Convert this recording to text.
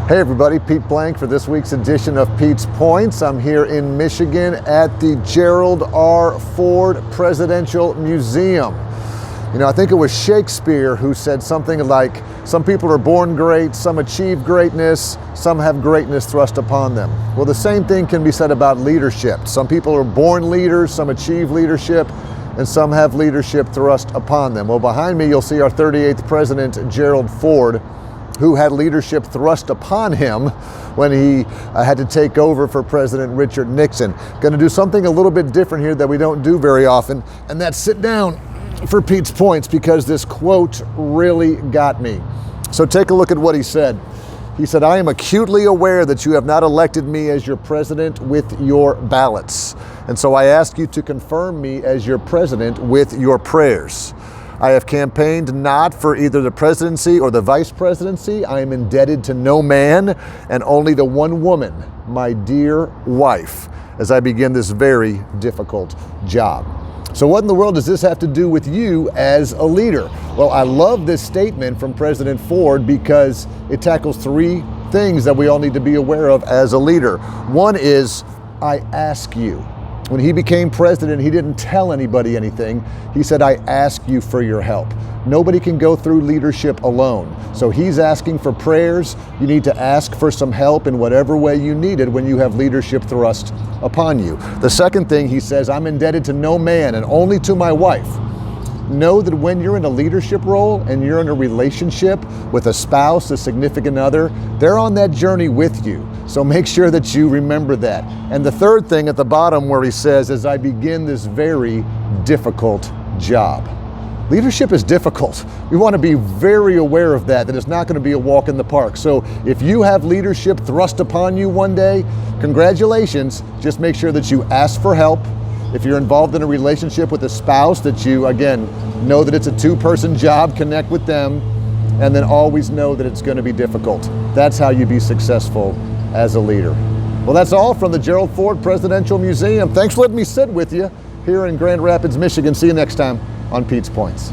Hey everybody, Pete Blank for this week's edition of Pete's Points. I'm here in Michigan at the Gerald R. Ford Presidential Museum. You know, I think it was Shakespeare who said something like, some people are born great, some achieve greatness, some have greatness thrust upon them. Well, the same thing can be said about leadership. Some people are born leaders, some achieve leadership, and some have leadership thrust upon them. Well, behind me you'll see our 38th President, Gerald Ford, who had leadership thrust upon him when he had to take over for President Richard Nixon. Going to do something a little bit different here that we don't do very often, and that's sit down for Pete's Points, because this quote really got me. So take a look at what he said. He said, "I am acutely aware that you have not elected me as your president with your ballots. And so I ask you to confirm me as your president with your prayers. I have campaigned not for either the presidency or the vice presidency. I am indebted to no man and only to one woman, my dear wife, as I begin this very difficult job." So what in the world does this have to do with you as a leader? Well, I love this statement from President Ford because it tackles three things that we all need to be aware of as a leader. One is, I ask you. When he became president, he didn't tell anybody anything. He said, I ask you for your help. Nobody can go through leadership alone. So he's asking for prayers. You need to ask for some help in whatever way you need it when you have leadership thrust upon you. The second thing he says, I'm indebted to no man and only to my wife. Know that when you're in a leadership role and you're in a relationship with a spouse, a significant other, they're on that journey with you. So make sure that you remember that. And the third thing at the bottom where he says, as I begin this very difficult job. Leadership is difficult. We want to be very aware of that it's not going to be a walk in the park. So if you have leadership thrust upon you one day, congratulations. Just make sure that you ask for help. If you're involved in a relationship with a spouse, that you, again, know that it's a two-person job, connect with them, and then always know that it's going to be difficult. That's how you be successful as a leader. Well, that's all from the Gerald Ford Presidential Museum. Thanks for letting me sit with you here in Grand Rapids, Michigan. See you next time on Pete's Points.